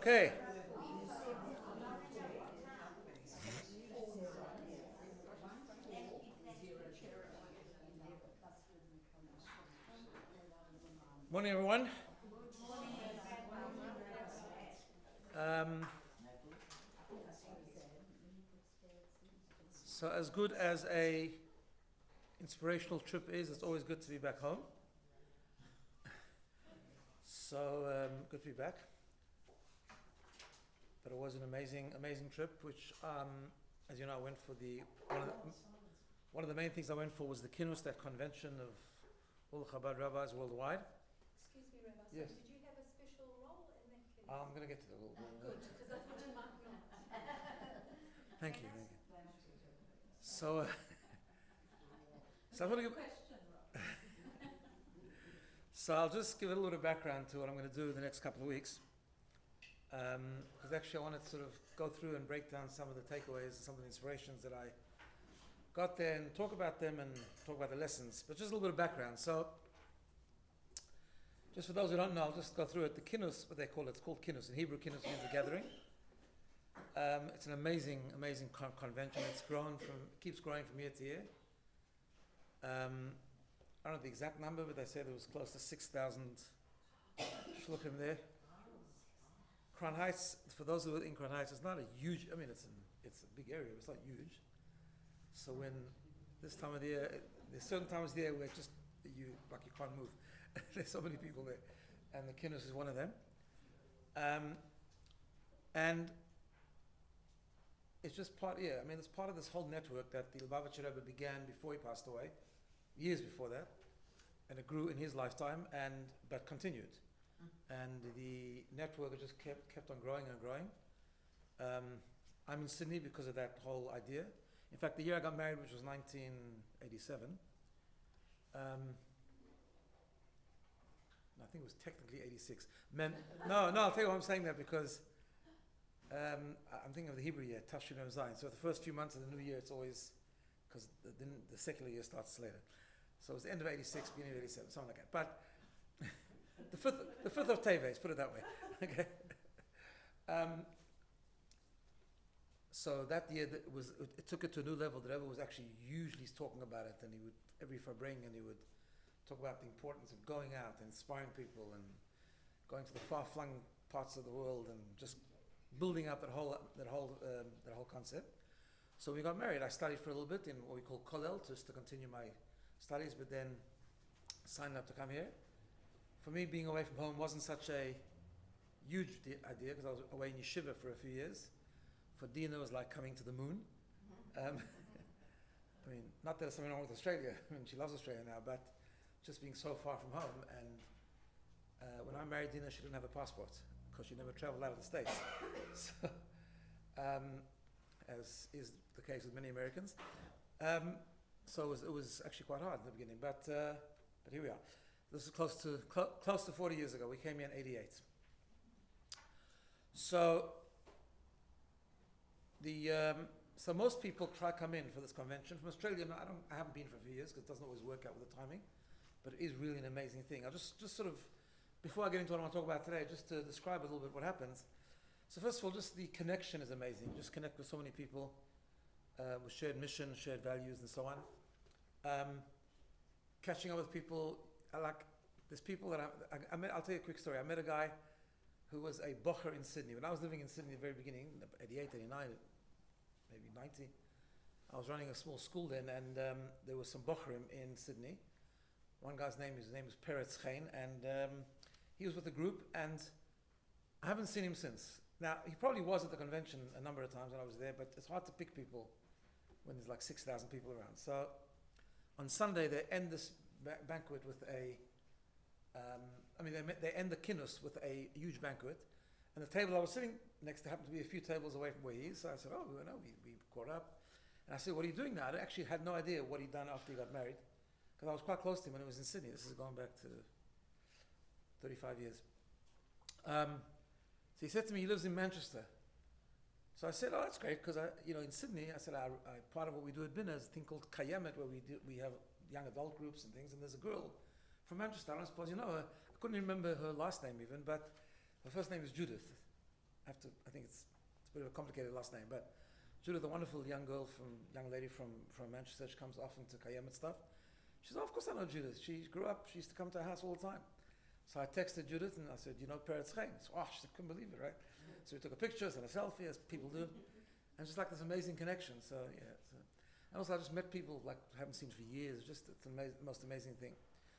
Okay. Morning, everyone. Um, so, as good as a inspirational trip is, it's always good to be back home. So, good to be back. But it was an amazing trip, which, as you know, I went for one of the main things I went for was the Kinus, that convention of all the Chabad rabbis worldwide. Excuse me, Rabbi, Yes. did you have a special role in that case? I'm going to get to that. Good, because I thought you might not. Thank you. So, so I'm going to give. So I'll just give a little bit of background to what I'm going to do in the next couple of weeks. Because actually I want to sort of go through and break down some of the takeaways, some of the inspirations that I got there and talk about them and talk about the lessons. But just a little bit of background. So, just for those who don't know, I'll just go through it. The Kinus, what they call it, it's called Kinus. In Hebrew, Kinus means a gathering. It's an amazing convention. It's keeps growing from year to year. I don't know the exact number, but they say there was close to 6,000 shluchim there. Crown Heights, for those who are in Crown Heights, it's not a huge, I mean, it's a big area, but it's not huge. So when this time of the year, there's certain times of the year where you can't move. There's so many people there. And the Kinus is one of them. And it's just it's part of this whole network that the Lubavitcher Rebbe began before he passed away, years before that, and it grew in his lifetime, but continued. And the network just kept on growing and growing. I'm in Sydney because of that whole idea. In fact, the year I got married, which was 1987, I think it was technically 86. No, I'll tell you why I'm saying that, because I'm thinking of the Hebrew year, Tafshin Mem Zayin. So the first few months of the new year, it's always, because the secular year starts later. So it was the end of 86, beginning of 87, something like that. But the fifth of Teves, put it that way. Okay. So that year, it took it to a new level. The Rebbe was actually hugely talking about it, and he would every Fabring, and he would talk about the importance of going out and inspiring people and going to the far-flung parts of the world and just building up that whole concept. So we got married. I studied for a little bit in what we call Kollel, just to continue my studies, but then signed up to come here. For me, being away from home wasn't such a huge idea, because I was away in yeshiva for a few years. For Dina, it was like coming to the moon. I mean, not that there's something wrong with Australia. I mean, she loves Australia now, but just being so far from home. And when I married Dina, she didn't have a passport, because she never traveled out of the States. So, as is the case with many Americans. So it was actually quite hard in the beginning, but here we are. This is close to 40 years ago. We came here in 88. So so most people come in for this convention from Australia. No, I haven't been for a few years, because it doesn't always work out with the timing, but it is really an amazing thing. I'll just sort of, before I get into what I want to talk about today, just to describe a little bit what happens. So first of all, just the connection is amazing. You just connect with so many people with shared mission, shared values, and so on. Catching up with people, there's people that I met. I'll tell you a quick story. I met a guy who was a bocher in Sydney. When I was living in Sydney at the very beginning, 88, 89, maybe 90, I was running a small school then, and there was some bocherim in Sydney. One guy's name was Peretz Chain, and he was with the group, and I haven't seen him since. Now, he probably was at the convention a number of times when I was there, but it's hard to pick people when there's like 6,000 people around. So on Sunday, they end this banquet with they end the Kinus with a huge banquet, and the table I was sitting next to happened to be a few tables away from where he is. So I said, we caught up. And I said, what are you doing now? I actually had no idea what he'd done after he got married, because I was quite close to him when he was in Sydney. This is going back to 35 years. So he said to me, he lives in Manchester. So I said, oh, that's great, because in Sydney, I said, part of what we do at BINA is a thing called Kayemet, where we have young adult groups and things, and there's a girl from Manchester. I don't suppose you know her. I couldn't remember her last name even, but her first name is Judith. I think it's a bit of a complicated last name, but Judith, a wonderful young lady from Manchester, she comes often to Kayem and stuff. She said, oh, of course I know Judith. She grew up, she used to come to our house all the time. So I texted Judith and I said, you know Peretz Chaim? So, oh, she said, couldn't believe it, right? So we took a picture and a selfie, as people do. And just like this amazing connection. So yeah. And also I just met people like I haven't seen for years. It's the most amazing thing.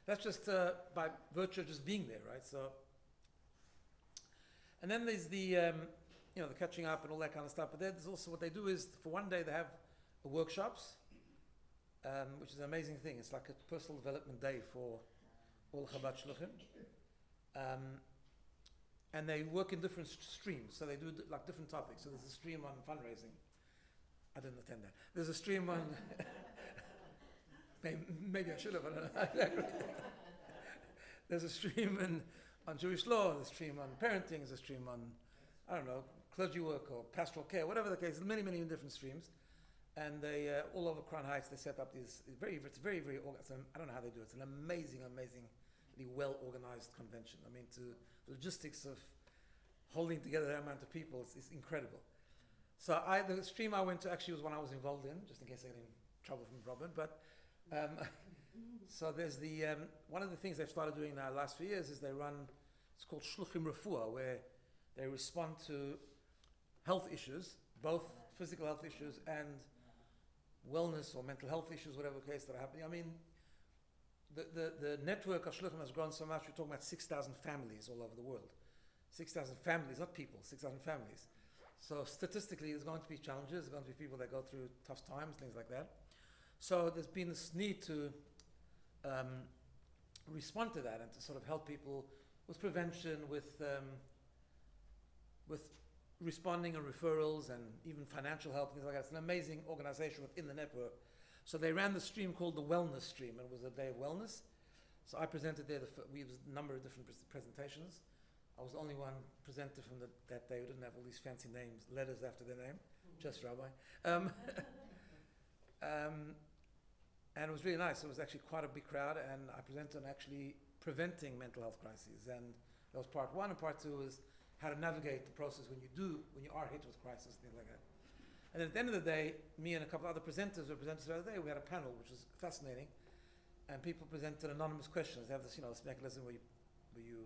That's just by virtue of just being there, right? So, and then there's the the catching up and all that kind of stuff. But there's also what they do is for one day they have workshops, which is an amazing thing. It's like a personal development day for all Chabad Shluchim. And they work in different streams, so they do like different topics. So there's a stream on fundraising. I didn't attend that. There's a stream on maybe I should have. I don't know. There's a stream on Jewish law. There's a stream on parenting. There's a stream on clergy work or pastoral care, whatever the case. Many different streams, and they all over Crown Heights they set up these it's very organized. I don't know how they do it. It's an amazingly well organized convention. I mean, the logistics of holding together that amount of people is incredible. So the stream I went to actually was one I was involved in, just in case I get in trouble from Robin. But so there's one of the things they've started doing now the last few years is they run, it's called Shluchim Refuah, where they respond to health issues, both physical health issues and wellness or mental health issues, whatever case that are happening. I mean, the network of Shluchim has grown so much. We're talking about 6,000 families all over the world. 6,000 families, not people, 6,000 families. So statistically, there's going to be challenges. There's going to be people that go through tough times, things like that. So there's been this need to respond to that and to sort of help people with prevention, with responding and referrals and even financial help, things like that. It's an amazing organization within the network. So they ran the stream called the Wellness Stream, and it was a day of wellness. So I presented there. We used a number of different presentations. I was the only one presenter from that day who didn't have all these fancy names, letters after their name, just Rabbi. And it was really nice. It was actually quite a big crowd, and I presented on actually preventing mental health crises. And that was part one, and part two was how to navigate the process when you are hit with crisis, things like that. And then at the end of the day, me and a couple other presenters were presenters the other day. We had a panel, which was fascinating, and people presented anonymous questions. They have this, this mechanism where you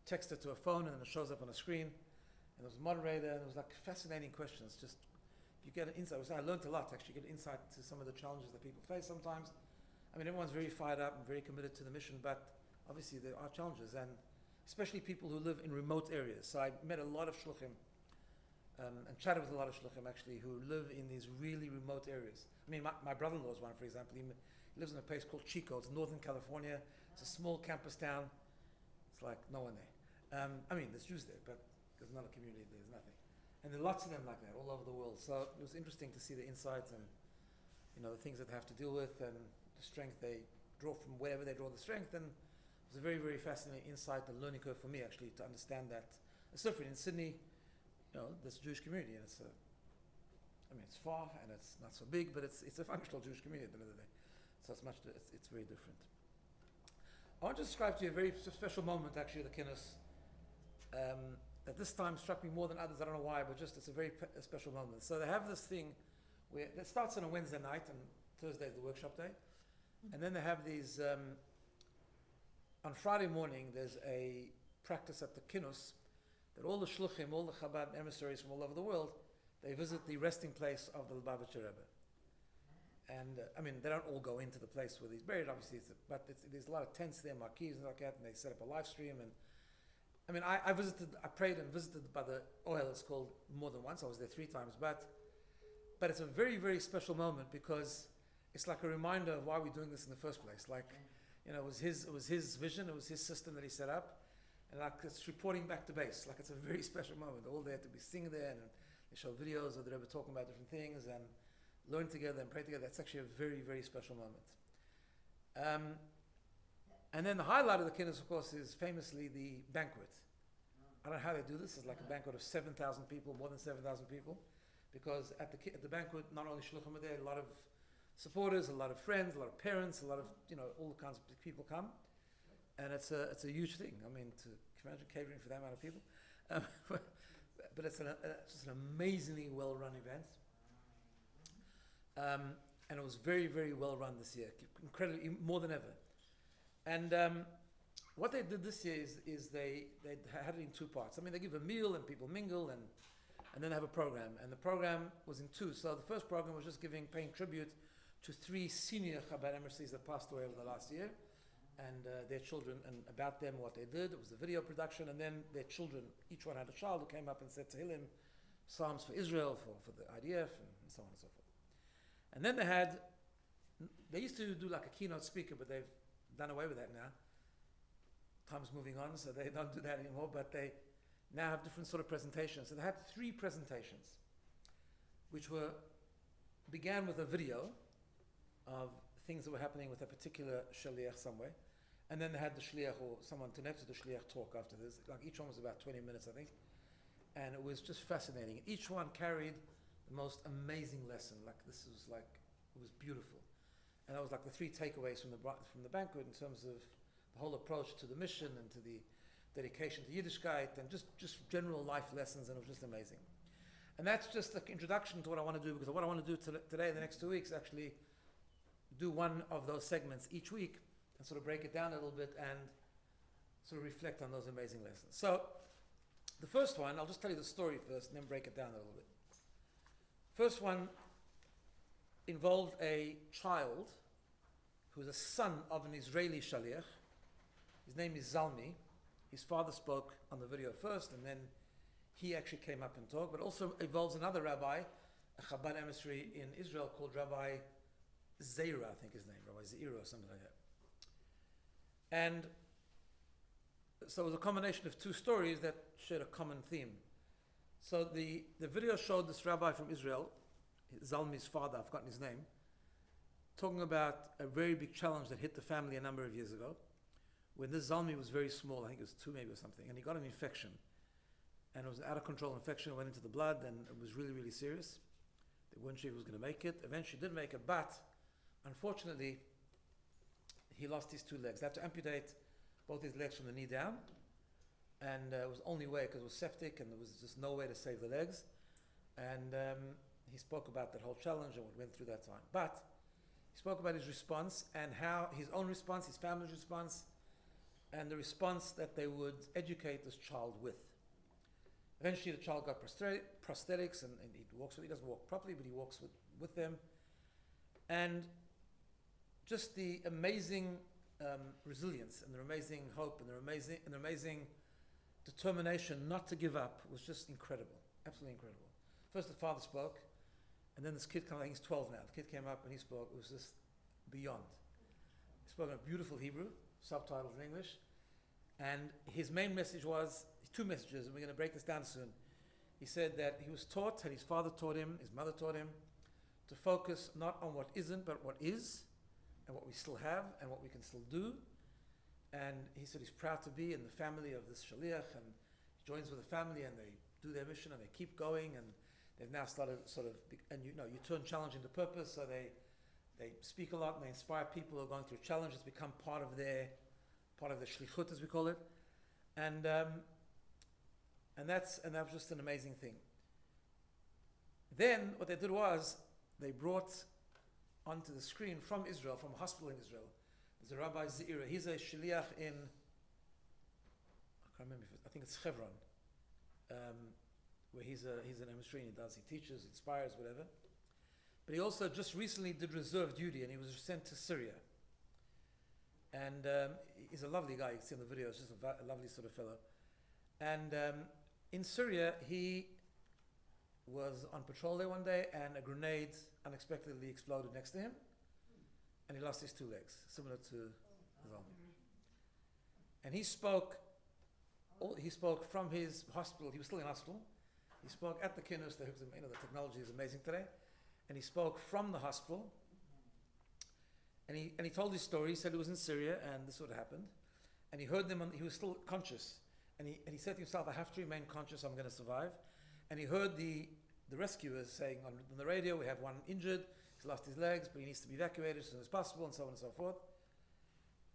text it to a phone, and then it shows up on a screen. And there was a moderator, and it was like fascinating questions. Just you get an insight. I learned a lot, actually, get insight to some of the challenges that people face sometimes. I mean, everyone's very fired up and very committed to the mission, but obviously there are challenges, and especially people who live in remote areas. So I met a lot of shluchim and chatted with a lot of shluchim, actually, who live in these really remote areas. I mean, my brother-in-law is one, for example. He lives in a place called Chico. It's Northern California. It's a small campus town. It's like no one there. I mean, there's Jews there, but there's not a community. There's nothing. And there are lots of them like that all over the world. So it was interesting to see the insights and, the things that they have to deal with and the strength they draw from wherever they draw the strength. And it was a very, very fascinating insight and learning curve for me, actually, to understand that it's different. In Sydney, there's a Jewish community, and it's far and it's not so big, but it's a functional Jewish community at the end of the day. So it's very different. I want to describe to you a very special moment, actually, at the Kinnis, that this time struck me more than others. I don't know why, but just it's a very special moment. So they have this thing where it starts on a Wednesday night, and Thursday is the workshop day, and then they have these. On Friday morning, there's a practice at the Kinus that all the shluchim, all the Chabad emissaries from all over the world, they visit the resting place of the Lubavitcher Rebbe. And they don't all go into the place where he's buried, obviously, there's a lot of tents there, marquees and like that, and they set up a live stream. And I prayed and visited by the oil. It's called more than once. I was there 3 times, but it's a very, very special moment because it's like a reminder of why we're doing this in the first place. Like, it was his vision, it was his system that he set up, and like it's reporting back to base. Like it's a very special moment. They're all there to be singing there, and they show videos of the Rebbe talking about different things and learn together and pray together. That's actually a very, very special moment. And then the highlight of the Kinnis, of course, is famously the banquet. I don't know how they do this. It's like a banquet of 7,000 people, more than 7,000 people, because at the banquet, not only shluchim are there, a lot of supporters, a lot of friends, a lot of parents, a lot of all kinds of people come, and it's a huge thing. I mean, can you imagine catering for that amount of people? but it's just an amazingly well-run event. And it was very, very well run this year, incredibly, more than ever. And what they did this year is they had it in two parts. I mean, they give a meal and people mingle, and then they have a program. And the program was in two. So the first program was just paying tribute to 3 senior Chabad emissaries that passed away over the last year, and their children, and about them, what they did. It was the video production, and then their children, each one had a child who came up and said Tehillim, Psalms for Israel, for the IDF, and so on and so forth. And then they used to do like a keynote speaker, but they've done away with that now. Time's moving on, so they don't do that anymore, but they now have different sort of presentations. So they had 3 presentations, which began with a video of things that were happening with a particular shaliach somewhere. And then they had the shliach or someone connected to the shliach talk after this. Like each one was about 20 minutes, I think. And it was just fascinating. Each one carried the most amazing lesson. It was beautiful. And that was like the 3 takeaways from the banquet in terms of the whole approach to the mission and to the dedication to Yiddishkeit and just general life lessons, and it was just amazing. And that's just an introduction to what I want to do, because what I want to do today, the next 2 weeks, actually do one of those segments each week and sort of break it down a little bit and sort of reflect on those amazing lessons. So the first one, I'll just tell you the story first and then break it down a little bit. First one involved a child who was a son of an Israeli shaliach. His name is Zalmi. His father spoke on the video first, and then he actually came up and talked, but also involves another rabbi, a Chabad emissary in Israel called Rabbi Zeira, I think his name, Rabbi Zeira or something like that. And so it was a combination of 2 stories that shared a common theme. So the video showed this rabbi from Israel, Zalmi's father, I've forgotten his name, talking about a very big challenge that hit the family a number of years ago, when this Zalmi was very small, I think it was 2 maybe or something, and he got an infection. And it was an out of control infection, it went into the blood, and it was really, really serious. They weren't sure if he was going to make it. Eventually did make it, but unfortunately, he lost his 2 legs. They had to amputate both his legs from the knee down, and it was the only way because it was septic and there was just no way to save the legs. And he spoke about that whole challenge and what went through that time. But he spoke about his response and how his own response, his family's response, and the response that they would educate this child with. Eventually the child got prosthetics and he doesn't walk properly, but he walks with them. And just the amazing resilience and the amazing hope and the amazing determination not to give up was just incredible, absolutely incredible. First the father spoke, and then this kid I think he's 12 now. The kid came up and he spoke. It was just beyond. He spoke in a beautiful Hebrew, subtitles in English, and his main message was 2 messages, and we're going to break this down soon. He said that he was taught, and his father taught him, his mother taught him, to focus not on what isn't, but what is, and what we still have, and what we can still do. And he said he's proud to be in the family of this shaliach, and he joins with the family, and they do their mission, and they keep going, and they've now started and you turn challenge into purpose, so they speak a lot, and they inspire people who are going through challenges, become part of the shlichut, as we call it. And that was just an amazing thing. Then what they did was they brought onto the screen from Israel, from a hospital in Israel, there's a Rabbi Zeira. He's a shliach in, I can't remember, I think it's Hebron, where he's an emissary, he teaches, inspires, whatever. But he also just recently did reserve duty, and he was sent to Syria. And he's a lovely guy. You can see in the video, it's just a lovely sort of fellow. And in Syria, he was on patrol there one day, and a grenade unexpectedly exploded next to him, and he lost his 2 legs, similar to Zalmi. And he spoke from his hospital. He was still in hospital. He spoke at the Kinnus. The technology is amazing today. And he spoke from the hospital. And he told his story. He said he was in Syria, and this would have happened. And he heard them, he was still conscious. And he said to himself, I have to remain conscious, I'm going to survive. And he heard the rescuers saying on the radio, we have 1 injured, he's lost his legs, but he needs to be evacuated as soon as possible, and so on and so forth.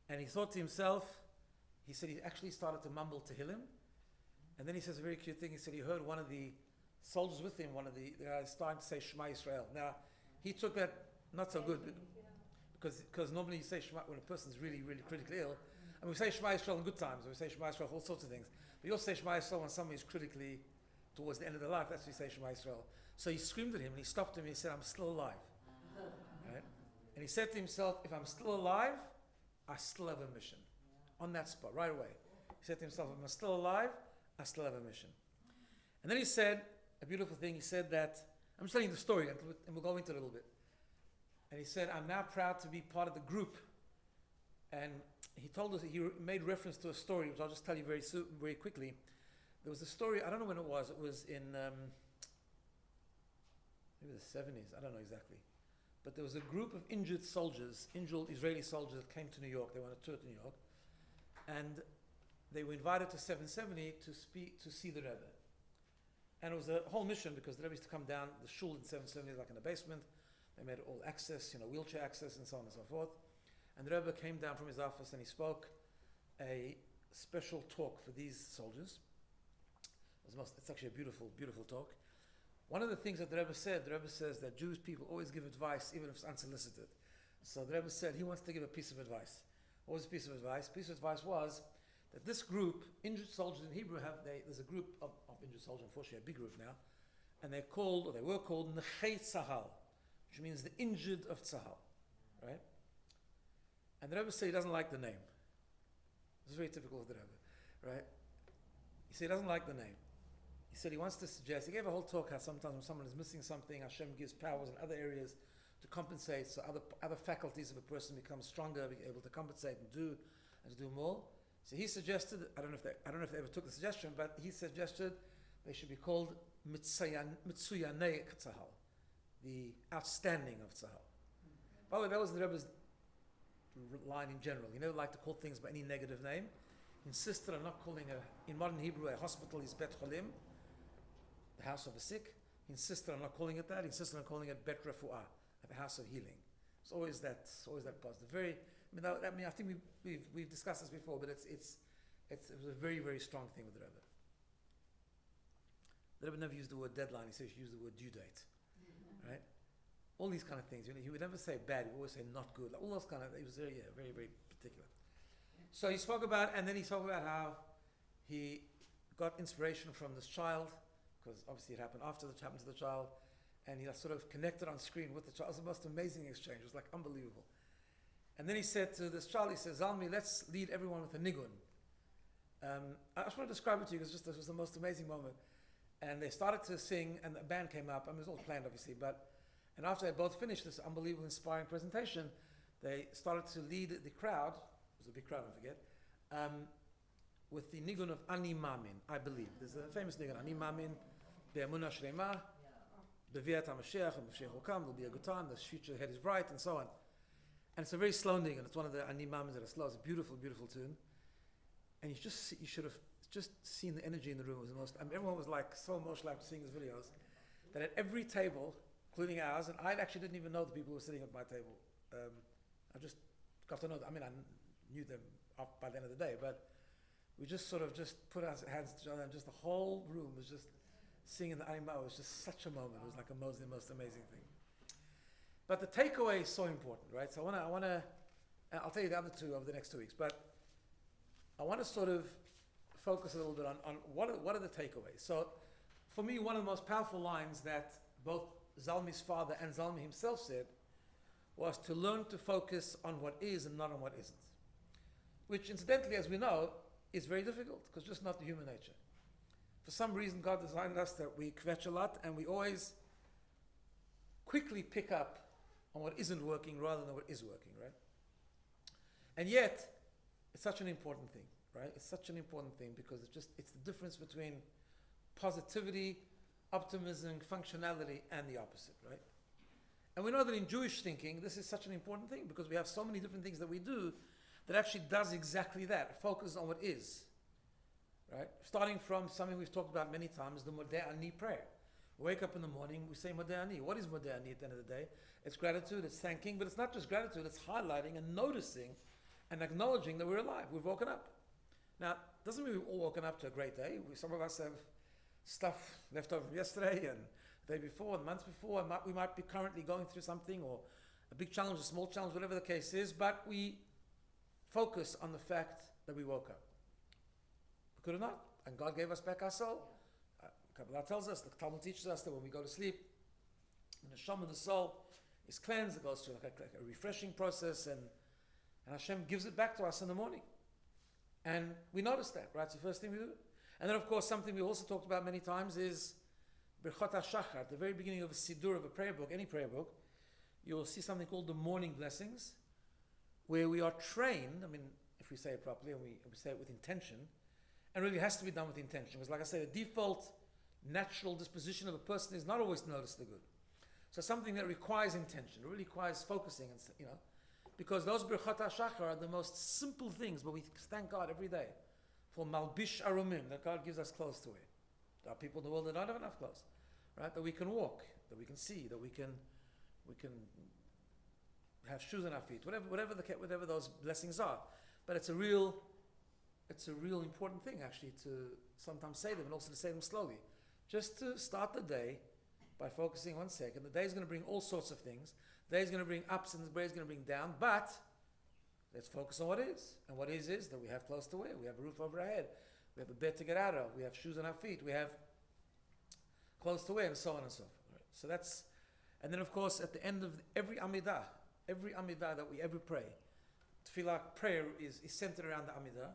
And he thought to himself, he said he actually started to mumble Tehillim, And then he says a very cute thing. He said he heard one of the soldiers with him, one of the guys, starting to say Shema Yisrael. Now, he took that not so good because normally you say Shema when a person's really, really critically ill. And we say Shema Yisrael in good times. We say Shema Yisrael for all sorts of things. But you also say Shema Yisrael when somebody is critically towards the end of their life. That's when you say Shema Yisrael. So he screamed at him and he stopped him and he said, I'm still alive. Right? And he said to himself, if I'm still alive, I still have a mission. On that spot, right away. He said to himself, if I'm still alive, I still have a mission. And then he said a beautiful thing. He said that, I'm just telling you the story and we'll go into it a little bit. And he said, I'm now proud to be part of the group. And he told us, he made reference to a story, which I'll just tell you very quickly. There was a story, I don't know when it was in maybe the 70s, I don't know exactly. But there was a group of injured Israeli soldiers that came to New York. They went on a tour to New York. And they were invited to 770 to see the Rebbe. And it was a whole mission because the Rebbe used to come down, the shul in 770 is like in the basement. They made all access, wheelchair access and so on and so forth. And the Rebbe came down from his office and he spoke a special talk for these soldiers. It's actually a beautiful, beautiful talk. One of the things that the Rebbe said, the Rebbe says that Jewish people always give advice even if it's unsolicited. So the Rebbe said he wants to give a piece of advice. What was the piece of advice? The piece of advice was that this group, injured soldiers in Hebrew, there's a group of injured soldiers, unfortunately a big group now, and they were called Nechei Tzahal, which means the injured of Tzahal, right? And the Rebbe said he doesn't like the name. This is very typical of the Rebbe, right? He said he doesn't like the name. He said he wants to suggest, he gave a whole talk how sometimes when someone is missing something, Hashem gives powers in other areas to compensate, so other faculties of a person become stronger, be able to compensate and to do more. So he suggested, I don't know if they ever took the suggestion, but he suggested they should be called Mitsuyanei Tzahal, the outstanding of Tzahal. By the way, that was the Rebbe's line in general. He never liked to call things by any negative name. He insisted on not calling in modern Hebrew, a hospital is Bet Cholim, the house of the sick. He insisted on not calling it that. He insisted on calling it Bet Refuah, the house of healing. It's always that positive. I think we've discussed this before, but it was a very, very strong thing with the Rebbe. The Rebbe never used the word deadline. He said he used the word due date, right? All these kind of things. He would never say bad. He would always say not good. All those kind of. He was very, very, very particular. So he spoke about, and then he spoke about how he got inspiration from this child, because obviously it happened after it happened to the child, and he sort of connected on screen with the child. It was the most amazing exchange. It was like unbelievable. And then he said to this child, he says, Zalmi, let's lead everyone with a nigun. I just want to describe it to you because this was the most amazing moment. And they started to sing, and the band came up. It was all planned, obviously, and after they both finished this unbelievable, inspiring presentation, they started to lead the crowd. It was a big crowd, don't forget, with the nigun of Ani Mamin, I believe. There's a famous nigun, Ani Mamin, Be'emunah Shlema, Beviat HaMashiach, and Mashiach will come, there'll be a good time, the future ahead is bright, and so on. And it's a very slow nigun. It's one of the Ani Mamins that are slow. It's a beautiful, beautiful tune. And you should have just seen the energy in the room. It was the most, everyone was like so emotional after seeing his videos, that at every table, including ours, and I actually didn't even know the people who were sitting at my table. I just got to know them. I knew them by the end of the day, but we just sort of just put our hands to each other, and just the whole room was just singing the Anima. It was just such a moment. It was like the most amazing thing. But the takeaway is so important, right? So I want to, I'll tell you the other two over the next 2 weeks, but I want to sort of focus a little bit on what are the takeaways. So for me, one of the most powerful lines that both Zalmi's father and Zalmi himself said was to learn to focus on what is and not on what isn't. Which incidentally, as we know, is very difficult because just not the human nature. For some reason, God designed us that we kvetch a lot and we always quickly pick up on what isn't working rather than what is working, right? And yet, it's such an important thing, right? It's such an important thing because it's the difference between positivity, optimism, functionality, and the opposite, right? And we know that in Jewish thinking, this is such an important thing because we have so many different things that we do that actually does exactly that. It focuses on what is, right? Starting from something we've talked about many times, the Modeh Ani prayer. We wake up in the morning, we say Modeh Ani. What is Modeh Ani at the end of the day? It's gratitude, it's thanking, but it's not just gratitude, it's highlighting and noticing and acknowledging that we're alive, we've woken up. Now, doesn't mean we've all woken up to a great day. Some of us have stuff left over from yesterday and the day before and months before. And we might be currently going through something, or a big challenge, a small challenge, whatever the case is, but we focus on the fact that we woke up. We could have not. And God gave us back our soul. Kabbalah tells us, the Talmud teaches us that when we go to sleep, the neshama, the soul, is cleansed. It goes through like a refreshing process, and Hashem gives it back to us in the morning. And we notice that, right? It's the first thing we do. And then, of course, something we also talked about many times is Birchot HaShachar. At the very beginning of a Siddur, of a prayer book, any prayer book, you will see something called the morning blessings, where we are trained, I mean, if we say it properly, and we say it with intention, and really has to be done with intention. Because like I say, the default natural disposition of a person is not always to notice the good. So something that requires intention, it really requires focusing, and because those Birchot HaShachar are the most simple things, but we thank God every day for Malbish Arumim, that God gives us clothes to wear. There are people in the world that don't have enough clothes, right? That we can walk, that we can see, that we can have shoes on our feet, whatever those blessings are. But it's a real important thing actually to sometimes say them, and also to say them slowly. Just to start the day by focusing 1 second. The day is going to bring all sorts of things. The day is going to bring ups, and the day is going to bring down, but let's focus on what is. And what is that we have clothes to wear, we have a roof over our head, we have a bed to get out of, we have shoes on our feet, we have clothes to wear, and so on and so forth. Right? So that's, and then of course at the end of every Amidah that we ever pray, Tefillah prayer is centered around the Amidah.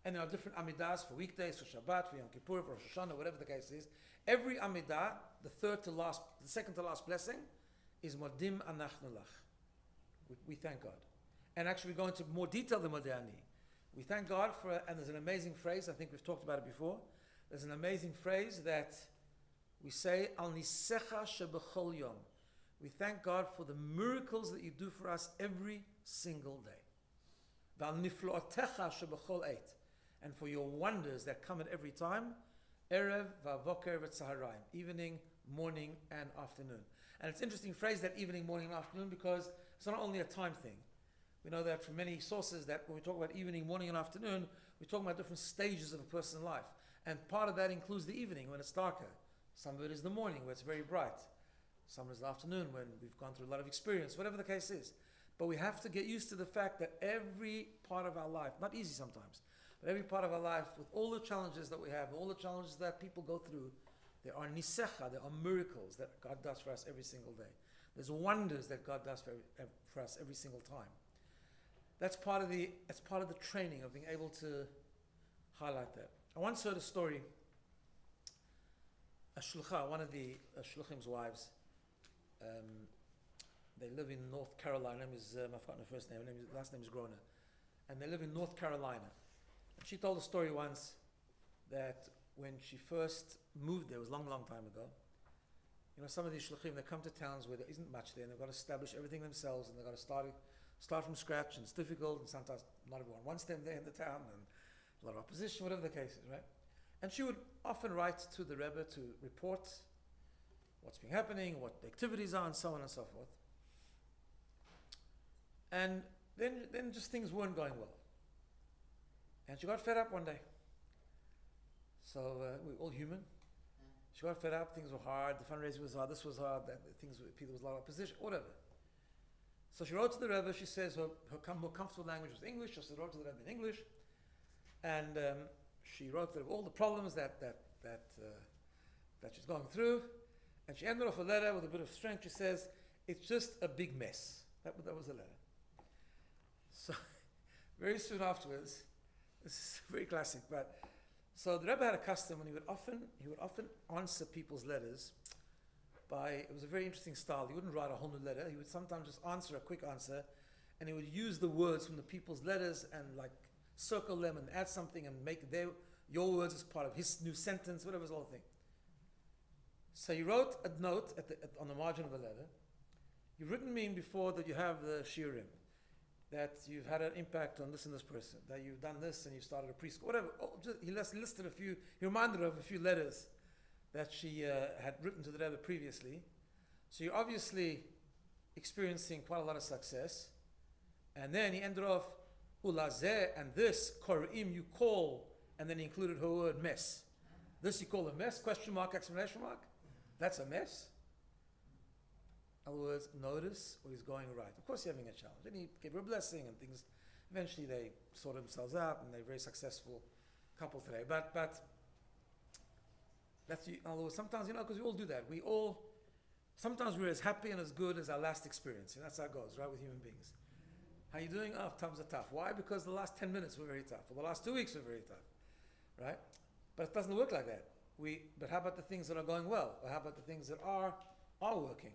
And there are different Amidahs for weekdays, for Shabbat, for Yom Kippur, for Rosh Hashanah, whatever the case is. Every Amidah, the second to last blessing, is Modim Anachnu Lach. We thank God. And actually we go into more detail than Modani. We thank God for, and there's an amazing phrase, I think we've talked about it before. There's an amazing phrase that we say, Al Nisecha Shebechol Yom. We thank God for the miracles that you do for us every single day. Val Niflotecha Shebechol Eit. And for your wonders that come at every time, Erev v'avoker v'tzaharayim, evening, morning, and afternoon. And it's an interesting phrase, that evening, morning, and afternoon, because it's not only a time thing. We know that from many sources that when we talk about evening, morning, and afternoon, we're talking about different stages of a person's life. And part of that includes the evening, when it's darker. Some of it is the morning, where it's very bright. Some is the afternoon, when we've gone through a lot of experience, whatever the case is. But we have to get used to the fact that every part of our life, not easy sometimes, but every part of our life, with all the challenges that we have, all the challenges that people go through, there are nisecha, there are miracles that God does for us every single day. There's wonders that God does for us every single time. That's part of the training of being able to highlight that. I once heard a story. A shlucha, one of the shluchim's wives, they live in North Carolina. I've forgotten her first name. Last name is Grona, and they live in North Carolina. And she told a story once that when she first moved there, it was a long, long time ago. Some of these shluchim, they come to towns where there isn't much there, and they've got to establish everything themselves, and they've got to start from scratch, and it's difficult, and sometimes not everyone wants them there in the town, and a lot of opposition, whatever the case is, right? And she would often write to the Rebbe to report what's been happening, what the activities are, and so on and so forth. And then just things weren't going well. And she got fed up one day. So we're all human. She got fed up, things were hard, the fundraising was hard, this was hard, there was a lot of opposition, whatever. So she wrote to the Rebbe, she says her more comfortable language was English, so she wrote to the Rebbe in English. And she wrote to all the problems that she's going through. And she ended off a letter with a bit of strength. She says, it's just a big mess. That was the letter. So very soon afterwards, this is very classic, but so the Rebbe had a custom when he would often answer people's letters it was a very interesting style. He wouldn't write a whole new letter. He would sometimes just answer a quick answer, and he would use the words from the people's letters and circle them and add something and make your words as part of his new sentence, whatever was the whole thing. So he wrote a note on the margin of the letter. You've written me in before that you have the shiurim, that you've had an impact on this and this person, that you've done this and you started a preschool, whatever. He listed he reminded her of a few letters that she had written to the Rebbe previously. So you're obviously experiencing quite a lot of success. And then he ended off, Ulazeh, and this, Korim, you call, and then he included her word mess. This you call a mess? Question mark, exclamation mark? That's a mess? In other words, notice what is going right. Of course, you're having a challenge. Then he gave her a blessing, and things, eventually they sort themselves out, and they're a very successful couple today. But that's, in other words, sometimes, because we all do that. Sometimes we're as happy and as good as our last experience. And that's how it goes, right, with human beings. How you doing? Oh, times are tough. Why? Because the last 10 minutes were very tough, or the last 2 weeks were very tough, right? But it doesn't work like that. But how about the things that are going well? Or how about the things that are working?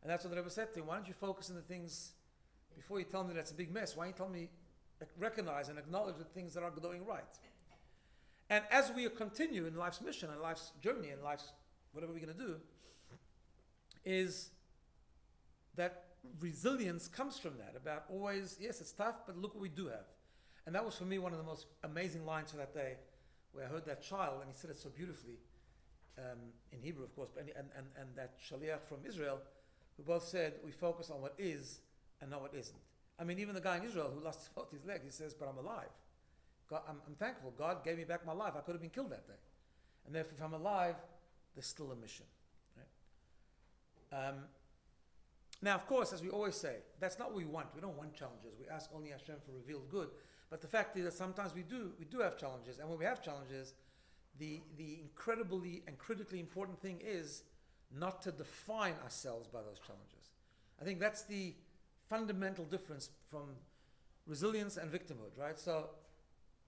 And that's what the Rebbe said to him. Why don't you focus on the things, before you tell me that's a big mess, why don't you tell me, recognize and acknowledge the things that are going right? And as we continue in life's mission and life's journey and life's, whatever we're going to do, is that resilience comes from that, about always, yes, it's tough, but look what we do have. And that was for me one of the most amazing lines for that day, where I heard that child, and he said it so beautifully, in Hebrew, of course, and that shaliach from Israel, who both said, we focus on what is and not what isn't. I mean, even the guy in Israel who lost both his legs, he says, but I'm alive. God, I'm thankful. God gave me back my life. I could have been killed that day. And therefore, if I'm alive, there's still a mission. Right? Now, of course, as we always say, that's not what we want. We don't want challenges. We ask only Hashem for revealed good. But the fact is that sometimes we do have challenges. And when we have challenges, the incredibly and critically important thing is not to define ourselves by those challenges. I think that's the fundamental difference from resilience and victimhood, right? So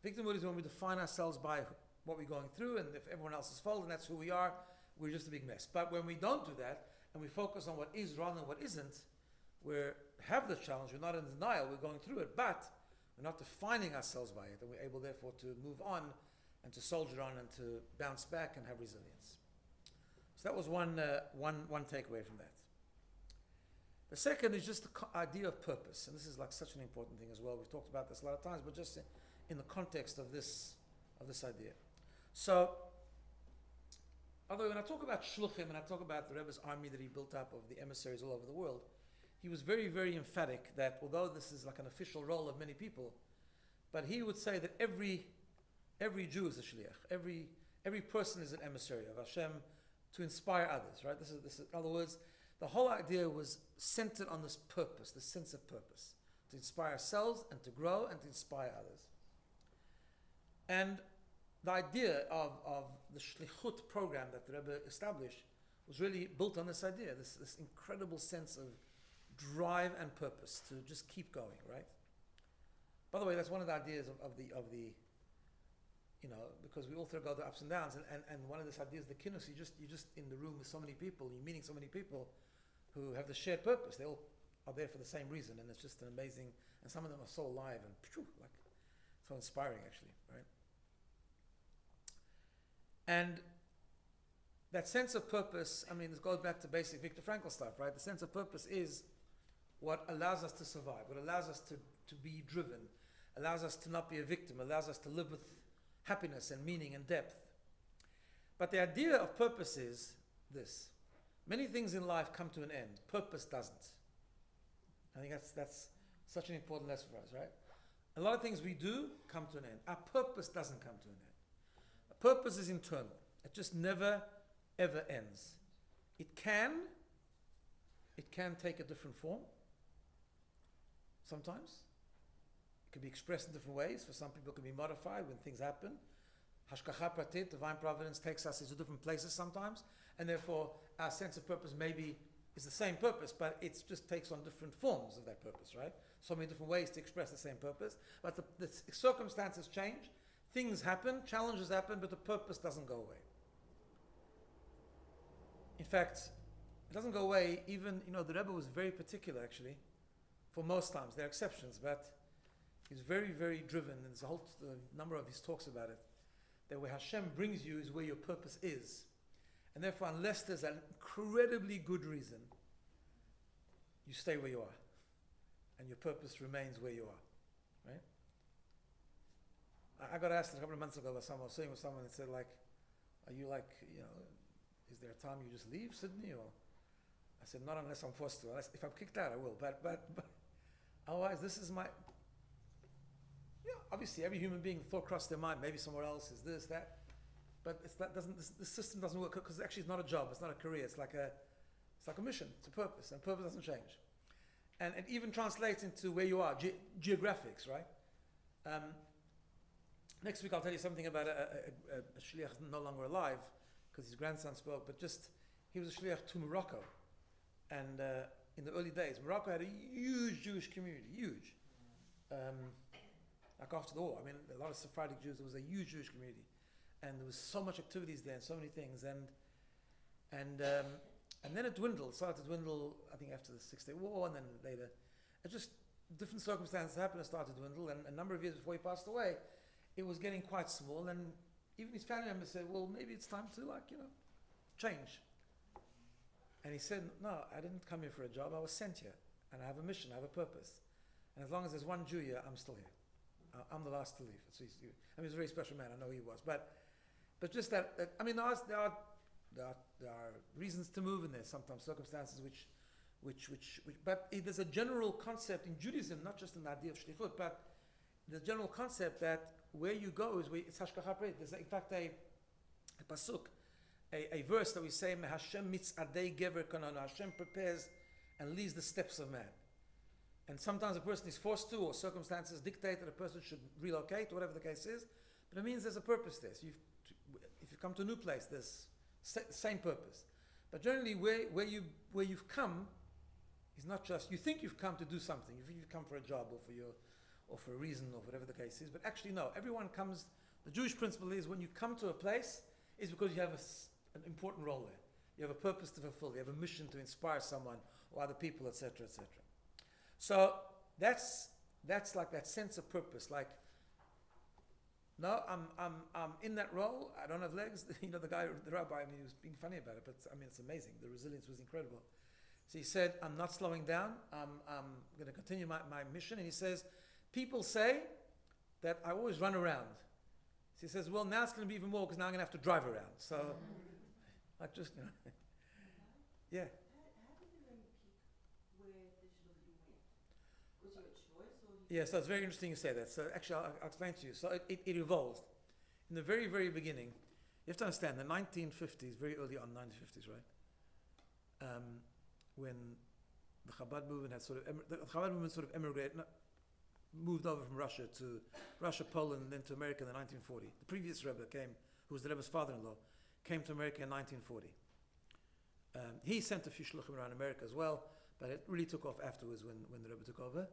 victimhood is when we define ourselves by what we're going through, and if everyone else is fault and that's who we are, we're just a big mess. But when we don't do that, and we focus on what is rather than what isn't, we have the challenge, we're not in denial, we're going through it, but we're not defining ourselves by it, and we're able therefore to move on and to soldier on and to bounce back and have resilience. So that was one takeaway from that. The second is just the idea of purpose, and this is like such an important thing as well. We've talked about this a lot of times, but just in the context of this idea. So, although when I talk about shluchim and I talk about the Rebbe's army that he built up of the emissaries all over the world, he was very, very emphatic that although this is like an official role of many people, but he would say that every Jew is a shliach. Every person is an emissary of Hashem to inspire others, right? This is in other words, the whole idea was centered on this purpose, this sense of purpose, to inspire ourselves and to grow and to inspire others. And the idea of the shlichut program that the Rebbe established was really built on this idea, this incredible sense of drive and purpose to just keep going, right? By the way, that's one of the ideas of the because we all go through ups and downs, and one of these ideas, the kinus, you're just in the room with so many people, you're meeting so many people who have the shared purpose. They all are there for the same reason, and it's just an amazing, and some of them are so alive and like so inspiring actually, right? And that sense of purpose, I mean, this goes back to basic Viktor Frankl stuff, right? The sense of purpose is what allows us to survive, what allows us to be driven, allows us to not be a victim, allows us to live with happiness and meaning and depth. But the idea of purpose is this. Many things in life come to an end. Purpose doesn't. I think that's such an important lesson for us, right? A lot of things we do come to an end. Our purpose doesn't come to an end. Purpose is internal. It just never, ever ends. It can take a different form. Sometimes. It can be expressed in different ways. For some people it can be modified when things happen. Hashgacha pratit, divine providence, takes us into different places sometimes. And therefore our sense of purpose maybe is the same purpose, but it just takes on different forms of that purpose, right? So many different ways to express the same purpose. But the circumstances change. Things happen, challenges happen, but the purpose doesn't go away. In fact, it doesn't go away even, the Rebbe was very particular actually, for most times. There are exceptions, but he's very, very driven, and there's a whole number of his talks about it, that where Hashem brings you is where your purpose is. And therefore, unless there's an incredibly good reason, you stay where you are. And your purpose remains where you are, right? I got asked a couple of months ago by someone, I was sitting with someone and said like, are you like, is there a time you just leave Sydney? Or I said, not unless I'm forced to. If I'm kicked out, I will. But otherwise, this is my, Yeah, obviously every human being thought crossed their mind, maybe somewhere else is this, that. But the system doesn't work because actually it's not a job, it's not a career, it's like a mission, it's a purpose, and purpose doesn't change. And it even translates into where you are, geographics, right? Next week I'll tell you something about a shliach no longer alive, because his grandson spoke, but just, he was a shliach to Morocco. And in the early days, Morocco had a huge Jewish community, huge. Like after the war, I mean, a lot of Sephardic Jews, there was a huge Jewish community. And there was so much activities there and so many things. And then it dwindled, started to dwindle, I think after the 6 Day War, and then later. It just, different circumstances happened, it started to dwindle, and a number of years before he passed away, it was getting quite small, and even his family members said, well, maybe it's time to, change. And he said, no, I didn't come here for a job, I was sent here, and I have a mission, I have a purpose. And as long as there's one Jew here, I'm still here. I'm the last to leave. So he's a very special man, I know he was. But just that, I mean, there are reasons to move, and there's sometimes circumstances but there's a general concept in Judaism, not just in the idea of shlichut, but the general concept that where you go is where it's hashgacha prat. There's in fact a pasuk, a verse that we say, Hashem mitzadei gever kananu, Hashem prepares and leads the steps of man. And sometimes a person is forced to, or circumstances dictate that a person should relocate, whatever the case is, but it means there's a purpose there. So if you come to a new place, there's same purpose. But generally where you've come is not just, you think you've come to do something, you think you've come for a job or for a reason or whatever the case is, but actually no, everyone comes, the Jewish principle is when you come to a place, is because you have an important role there. You have a purpose to fulfill, you have a mission to inspire someone or other people, etc., etc. So that's like that sense of purpose, like, no, I'm in that role, I don't have legs. The guy, the rabbi, I mean, he was being funny about it, but I mean, it's amazing. The resilience was incredible. So he said, I'm not slowing down, I'm going to continue my mission. And he says, people say that I always run around. So he says, well, now it's going to be even more because now I'm going to have to drive around. So, I just, yeah. How did you then pick where the shlichut went? Was there a choice? Yeah, so it's very interesting you say that. So actually, I'll explain to you. So it evolved. In the very, very beginning, you have to understand, the 1950s, very early on, 1950s, right? When the Chabad movement had moved over from Russia to Poland, and then to America in the 1940s. The previous Rebbe who was the Rebbe's father-in-law, came to America in 1940. He sent a few shluchim around America as well, but it really took off afterwards when the Rebbe took over.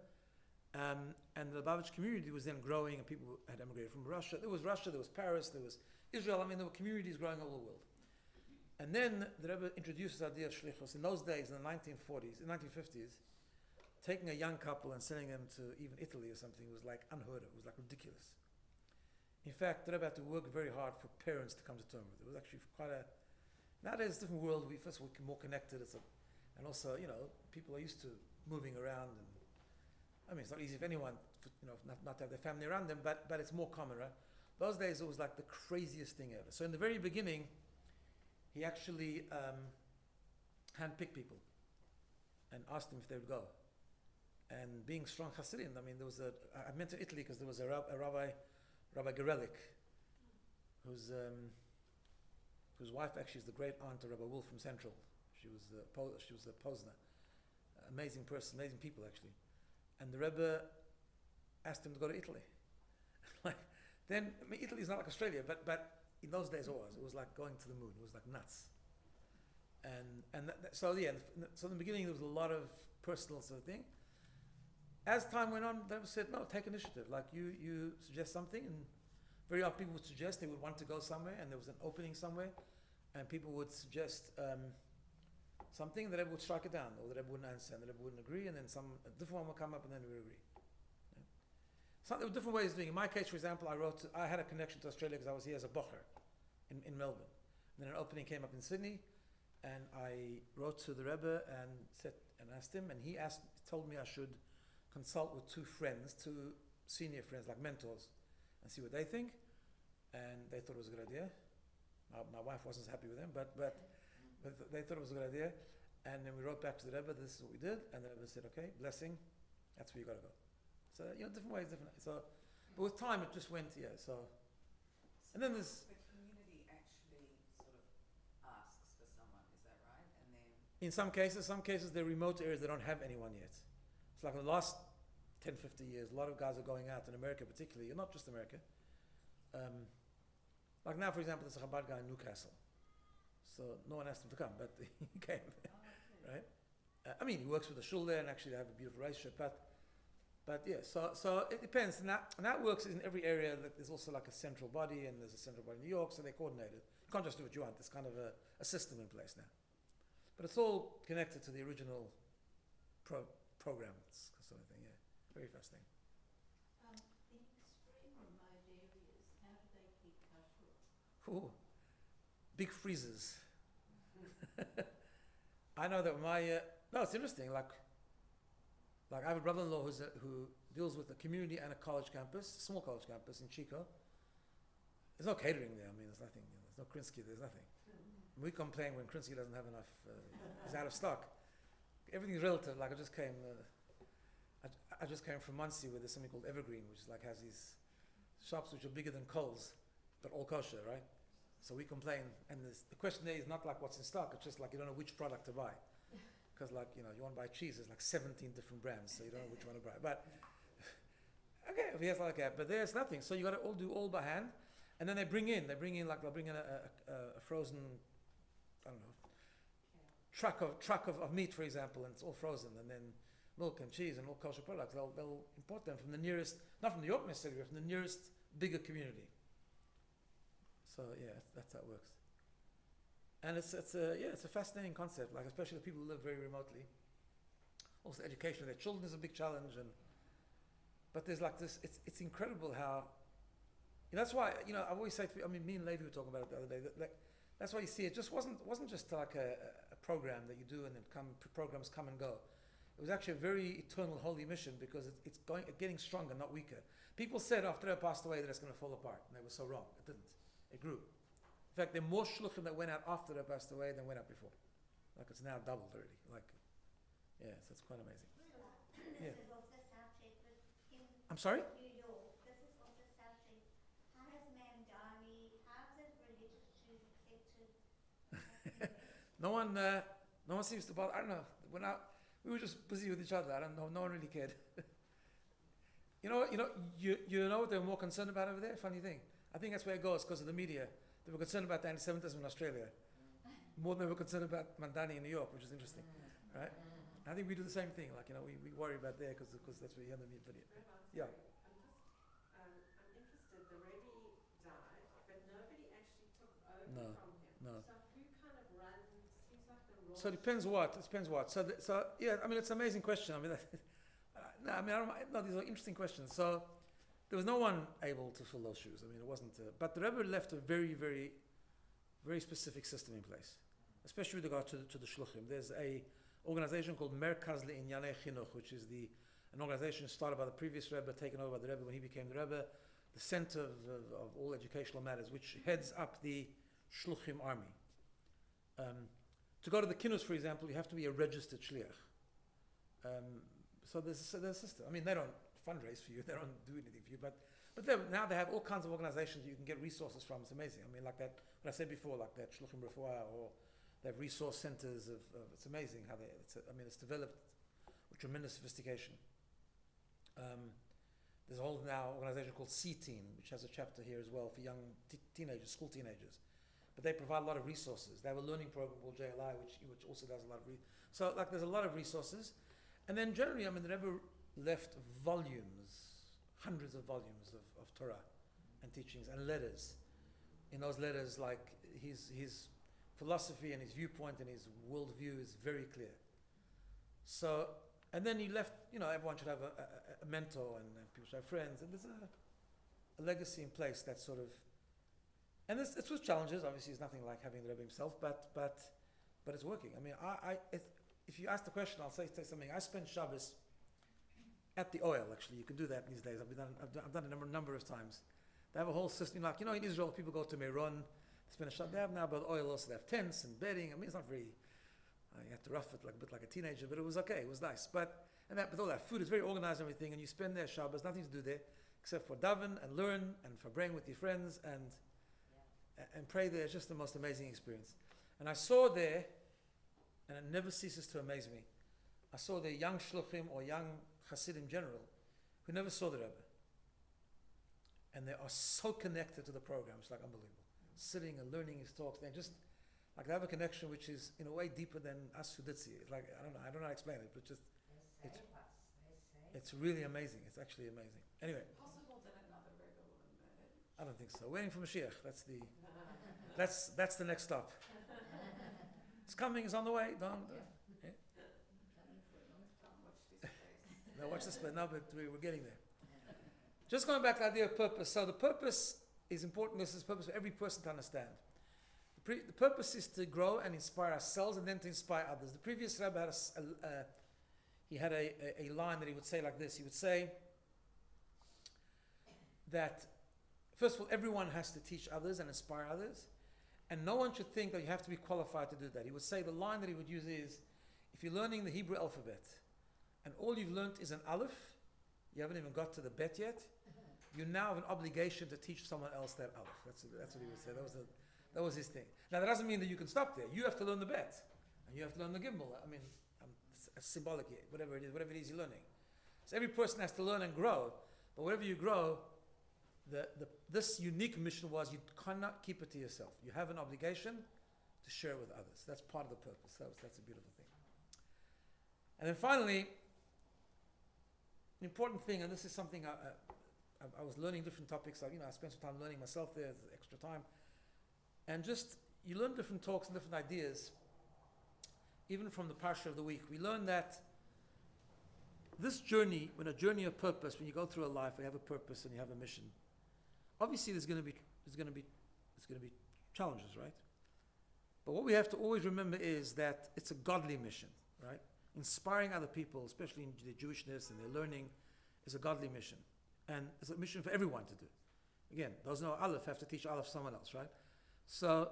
And the Lubavitch community was then growing, and people had emigrated from Russia. There was Paris, there was Israel. I mean, there were communities growing all over the world. And then the Rebbe introduced this idea of shlichus. In those days, in the 1950s, taking a young couple and sending them to even Italy or something was like unheard of. It was like ridiculous. In fact, the Rebbe had to work very hard for parents to come to terms with it. It was actually nowadays it's a different world. We're more connected. And also, people are used to moving around, and I mean, it's not easy for anyone, not to have their family around them, but it's more common, right? Those days it was like the craziest thing ever. So in the very beginning, he actually handpicked people and asked them if they would go. And being strong Hasidim, I mean, I mentioned Italy because there was a Rabbi Gerelik, whose wife actually is the great aunt of Rabbi Wolf from Central. She was a Posner, amazing person, amazing people actually. And the Rebbe asked him to go to Italy. Italy is not like Australia, but in those days it was like going to the moon. It was like nuts. So in the beginning there was a lot of personal sort of thing. As time went on, the Rebbe said, no, take initiative. Like you suggest something, and very often people would suggest they would want to go somewhere, and there was an opening somewhere, and people would suggest something, and the Rebbe would strike it down, or the Rebbe wouldn't answer, and the Rebbe wouldn't agree, and then a different one would come up, and then we would agree. Yeah. So there were different ways of doing it. In my case, for example, I had a connection to Australia because I was here as a bocher in Melbourne. And then an opening came up in Sydney, and I wrote to the Rebbe and asked him, and he told me I should consult with two senior friends, like mentors, and see what they think. And they thought it was a good idea. My wife wasn't happy with them, but they thought it was a good idea. And then we wrote back to the Rebbe, this is what we did, and the Rebbe said, okay, blessing, that's where you got to go. So, different ways, different. So But with time, it just went, yeah, so. And then there's, The community actually sort of asks for someone, is that right? And then in some cases they're remote areas, they don't have anyone yet. It's like in the last 10, 50 years, a lot of guys are going out in America particularly, and not just America. Like now, for example, there's a Chabad guy in Newcastle. So no one asked him to come, but he came, right? I mean, he works with the shul there, and actually they have a beautiful relationship, but yeah, so it depends. And that works in every area. That there's also like a central body, and there's a central body in New York, so they coordinate it. You can't just do what you want. There's kind of a system in place now. But it's all connected to the original program, sort of thing, yeah. Very fascinating. In extreme remote areas, how do they keep kosher? Ooh, big freezers. I know that no, it's interesting. Like I have a brother-in-law who deals with a community and a college campus, small college campus in Chico. There's no catering there. I mean, there's nothing. There's no Krinsky. There's nothing. We complain when Krinsky doesn't have enough. He's out of stock. Everything's relative. Like I just came from Muncie, where there's something called Evergreen, which is like has these shops which are bigger than Coles, but all kosher, right? So we complain, and the question there is not like what's in stock. It's just like you don't know which product to buy. Because like, you want to buy cheese, there's like 17 different brands, so you don't know which one to buy. But, okay, if he has like that, but there's nothing. So you got to do all by hand. And then they'll bring in a frozen, I don't know, truck of meat, for example, and it's all frozen. And then milk and cheese and all kosher products. They'll import them from the nearest, not from New York necessarily, but from the nearest bigger community. So yeah, that's how it works. And it's a fascinating concept, like especially the people who live very remotely. Also, education of their children is a big challenge, but there's like this. It's incredible how. That's why I always say to people. I mean, me and Levi were talking about it the other day. That's why you see it just wasn't just like a program that you do and then programs come and go. It was actually a very eternal holy mission because it's getting stronger, not weaker. People said after I passed away that it's going to fall apart, and they were so wrong. It didn't. It grew. In fact, there are more shluchim that went out after they passed away than went out before. Like it's now doubled already. Like, yeah, so it's quite amazing. This Yeah. is also subject with in I'm sorry? New York. This is also subject. How has Mandani, how has religious Jews accepted? No one seems to bother. I don't know. We were just busy with each other. I don't know. No one really cared. You know what they were more concerned about over there? Funny thing. I think that's where it goes because of the media. They were concerned about the anti-Semitism in Australia more than they were concerned about Mandani in New York, which is interesting, right? I think we do the same thing. Like we worry about there because that's where you have the video. Yeah. I'm interested. The Rebbe died, but nobody actually took over No, from him. no. So who kind of runs? Seems like the role. So it depends what. So yeah. I mean, it's an amazing question. I mean, these are interesting questions. So. There was no one able to fill those shoes. I mean, it wasn't. But the Rebbe left a very, very, very specific system in place, especially with regard to the shluchim. There's a organization called Merkaz Le'inyanei Chinuch, which is an organization started by the previous Rebbe, taken over by the Rebbe when he became the Rebbe, the center of all educational matters, which heads up the shluchim army. To go to the Kinnus, for example, you have to be a registered shliach. So there's a system. I mean, they don't fundraise for you, they don't do anything for you, but now they have all kinds of organizations you can get resources from. It's amazing. I mean, like that, what I said before, like that Shluchim Refuah, or they have resource centers it's amazing how it's developed with tremendous sophistication. There's a whole now organization called C-Team, which has a chapter here as well for young teenagers, school teenagers. But they provide a lot of resources. They have a learning program called JLI, which also does a lot of so like there's a lot of resources. And then generally, I mean, the Rebbe left volumes, hundreds of volumes of Torah and teachings and letters. In those letters, like his philosophy and his viewpoint and his worldview is very clear. So, and then he left, everyone should have a mentor and people should have friends, and there's a legacy in place that sort of, and it's with challenges. Obviously, it's nothing like having the Rebbe himself, but it's working. I mean, if you ask the question, I'll say something. I spent Shabbos at the oil. Actually, you can do that these days. I've done it a number of times. They have a whole system. Like in Israel, people go to Meron, spend a Shabbos. They have now about oil also. They have tents and bedding. I mean, it's not very. You have to rough it like a bit like a teenager, but it was okay. It was nice. But all that food is very organized and everything. And you spend there Shabbos, nothing to do there. except for daven and learn and for praying with your friends and pray there. It's just the most amazing experience. And I saw there, and it never ceases to amaze me, I saw the young shluchim or young Hasidim general who never saw the Rebbe. And they are so connected to the program. It's like unbelievable. Sitting and learning his talks. They just, like they have a connection which is in a way deeper than us who did see it. Like, I don't know how to explain it, but just, it's really amazing. It's actually amazing. Anyway. Possible that another Rebbe will emerge. I don't think so. Waiting for Mashiach. That's the next stop. It's coming. It's on the way. Don't. Yeah. No, watch this space. No, but we're getting there. Just going back to the idea of purpose. So the purpose is important. This is purpose for every person to understand. The purpose is to grow and inspire ourselves, and then to inspire others. The previous Rebbe had a line that he would say like this. He would say that first of all, everyone has to teach others and inspire others, and no one should think that you have to be qualified to do that. He would say the line that he would use is, if you're learning the Hebrew alphabet and all you've learnt is an aleph, you haven't even got to the bet yet, you now have an obligation to teach someone else that aleph. That's what he would say. That was his thing. Now that doesn't mean that you can stop there. You have to learn the bet, and you have to learn the gimel. I mean, symbolic, whatever it is you're learning. So every person has to learn and grow. But whatever you grow, this unique mission was you cannot keep it to yourself. You have an obligation to share it with others. That's part of the purpose. That's a beautiful thing. And then finally, an important thing, and this is something I was learning different topics. I spent some time learning myself there, extra time. And just, you learn different talks and different ideas, even from the Parsha of the week. We learn that this journey, when a journey of purpose, when you go through a life, you have a purpose and you have a mission. Obviously, there's going to be challenges, right? But what we have to always remember is that it's a godly mission, right? Inspiring other people, especially in their Jewishness and their learning, is a godly mission. And it's a mission for everyone to do. Again, those who know Aleph have to teach Aleph to someone else, right? So,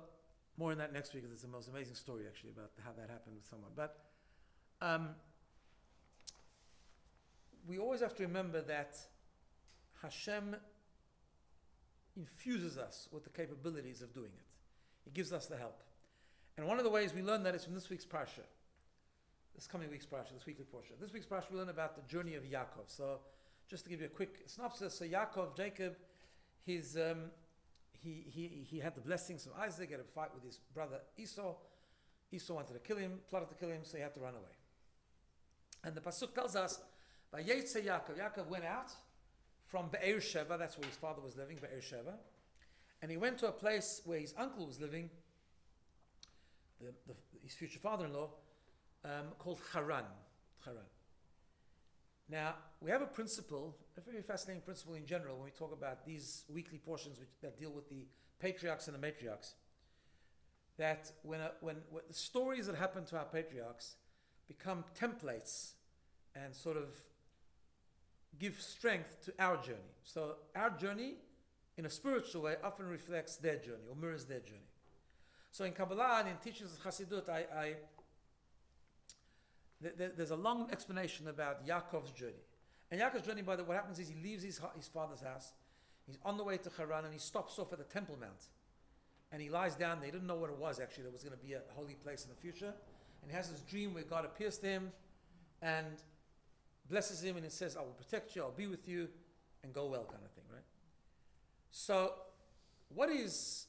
more on that next week, because it's the most amazing story actually about how that happened with someone. But we always have to remember that Hashem infuses us with the capabilities of doing it. He gives us the help. And one of the ways we learn that is from this week's Parsha. This coming week's Parsha, this weekly portion. This week's Parsha, we learn about the journey of Yaakov. So, just to give you a quick synopsis, so Yaakov, Jacob, he had the blessings of Isaac, had a fight with his brother Esau. Esau wanted to kill him, plotted to kill him, so he had to run away. And the Pasuk tells us, Vayetze Yaakov. Yaakov went out from Be'er Sheva, that's where his father was living, Be'er Sheva. And he went to a place where his uncle was living, his future father-in-law, called Haran. Now, we have a principle, a very fascinating principle in general, when we talk about these weekly portions that deal with the patriarchs and the matriarchs, that when the stories that happen to our patriarchs become templates and sort of give strength to our journey. So our journey, in a spiritual way, often reflects their journey or mirrors their journey. So in Kabbalah and in teachings of Chassidut, there's a long explanation about Yaakov's journey. And Yaakov's journey, by the way, what happens is he leaves his father's house, he's on the way to Haran, and he stops off at the Temple Mount. And he lies down there. He didn't know what it was, actually. There was going to be a holy place in the future. And he has this dream where God appears to him and blesses him, and it says, I will protect you, I'll be with you, and go well, kind of thing, right? So, what is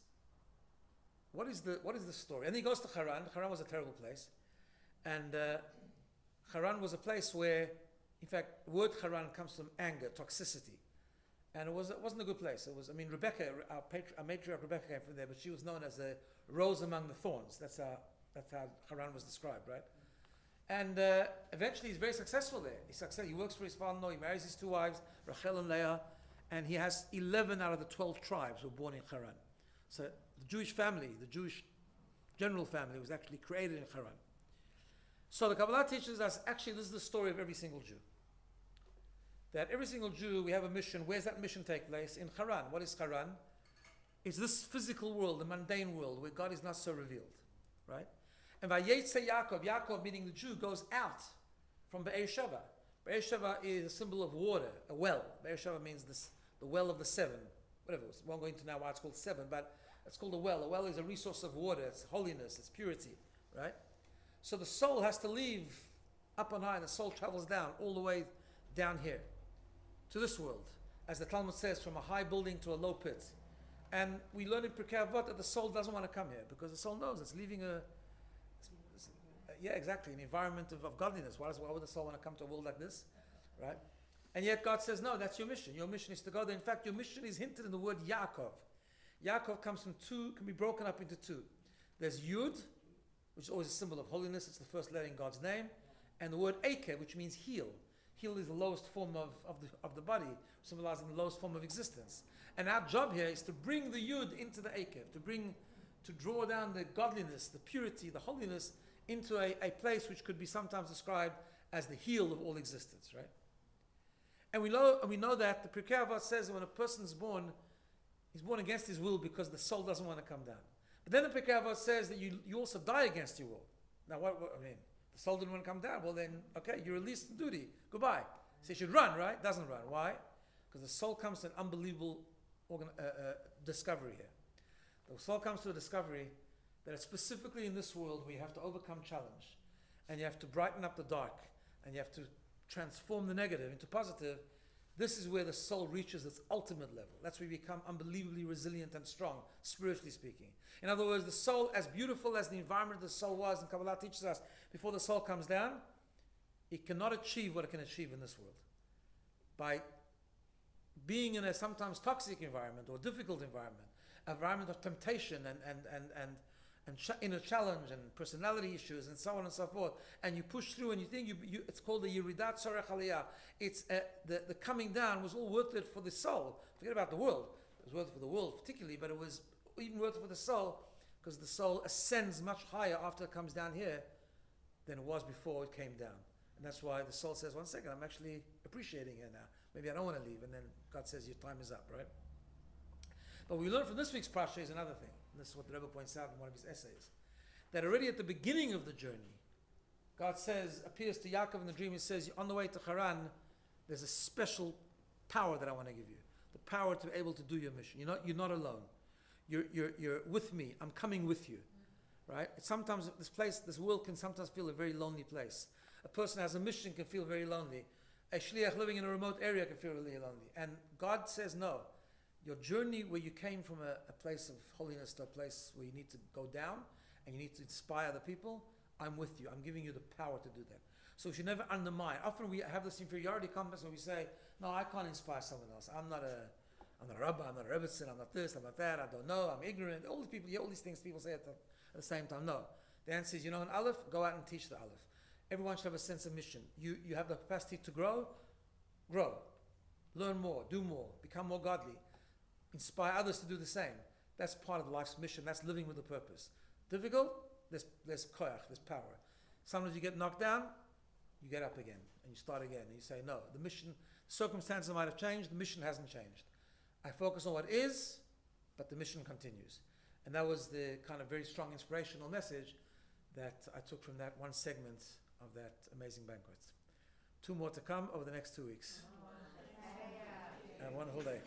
the story? And he goes to Haran. Haran was a terrible place. And Haran was a place where, in fact, the word Haran comes from anger, toxicity. And it wasn't a good place. Rebecca, our matriarch Rebecca came from there, but she was known as a rose among the thorns. That's how Haran was described, right? And eventually he's very successful there. He works for his father-in-law, he marries his two wives, Rachel and Leah, and he has 11 out of the 12 tribes were born in Haran. So the Jewish family, the Jewish general family, was actually created in Haran. So the Kabbalah teaches us, actually this is the story of every single Jew. That every single Jew, we have a mission. Where's that mission take place? In Haran. What is Haran? It's this physical world, the mundane world, where God is not so revealed. Right? And Vayetze Yaakov meaning the Jew, goes out from Be'er Sheva. Be'er Sheva is a symbol of water, a well. Be'er Sheva means the well of the seven, whatever. We won't go into now why it's called seven, but it's called a well. A well is a resource of water. It's holiness. It's purity, right? So the soul has to leave up on high, and the soul travels down all the way down here to this world, as the Talmud says, from a high building to a low pit. And we learn in Pirkei Avot that the soul doesn't want to come here because the soul knows it's leaving an environment of godliness. Why would the soul want to come to a world like this, right? And yet God says, no, that's your mission. Your mission is to go there. In fact, your mission is hinted in the word Yaakov. Yaakov comes from two, can be broken up into two. There's Yud, which is always a symbol of holiness. It's the first letter in God's name. And the word Ekev, which means heel. Heel is the lowest form of the body, symbolizing the lowest form of existence. And our job here is to bring the Yud into the Ekev, to draw down the godliness, the purity, the holiness into a place which could be sometimes described as the heel of all existence, right? And we know that the Pirkei Avot says that when a person is born, he's born against his will because the soul doesn't want to come down. But then the Pirkei Avot says that you also die against your will. Now, the soul didn't want to come down. Well, then, okay, you're released from duty. Goodbye. So you should run, right? Doesn't run. Why? Because the soul comes to an unbelievable discovery here. The soul comes to a discovery that it's specifically in this world where you have to overcome challenge, and you have to brighten up the dark, and you have to transform the negative into positive. This is where the soul reaches its ultimate level. That's where you become unbelievably resilient and strong, spiritually speaking. In other words, the soul, as beautiful as the environment of the soul was, and Kabbalah teaches us, before the soul comes down, it cannot achieve what it can achieve in this world. By being in a sometimes toxic environment or difficult environment of temptation and inner challenge and personality issues and so on and so forth, and you push through and you think it's called the Yeridat Tzorech Aliyah. It's the coming down was all worth it for the soul. Forget about the world. It was worth it for the world particularly, but it was even worth it for the soul, because the soul ascends much higher after it comes down here than it was before it came down. And that's why the soul says, one second, I'm actually appreciating here now. Maybe I don't want to leave. And then God says, your time is up, right? But we learn from this week's Parsha is another thing. And this is what the Rebbe points out in one of his essays. That already at the beginning of the journey, God appears to Yaakov in the dream. He says, on the way to Haran, there's a special power that I want to give you. The power to be able to do your mission. You're not alone. You're with me. I'm coming with you. Right? Sometimes this world can sometimes feel a very lonely place. A person who has a mission can feel very lonely. A shliach living in a remote area can feel really lonely. And God says, no. Your journey where you came from a place of holiness to a place where you need to go down and you need to inspire other people, I'm with you. I'm giving you the power to do that. So we should never undermine. Often we have this inferiority complex when we say, no, I can't inspire someone else. I'm not a rabbi, I'm not a rebbetzin, I'm not this, I'm not that, I don't know, I'm ignorant. All these things people say at the same time. No. The answer is, in Aleph, go out and teach the Aleph. Everyone should have a sense of mission. You have the capacity to grow, learn more, do more, become more godly, inspire others to do the same. That's part of life's mission. That's living with a purpose. Difficult? There's koyach, there's power. Sometimes you get knocked down, you get up again, and you start again, and you say, no, the mission, circumstances might have changed, the mission hasn't changed. I focus on what is, but the mission continues. And that was the kind of very strong inspirational message that I took from that one segment of that amazing banquet. 2 more to come over the next 2 weeks. Have a wonderful day.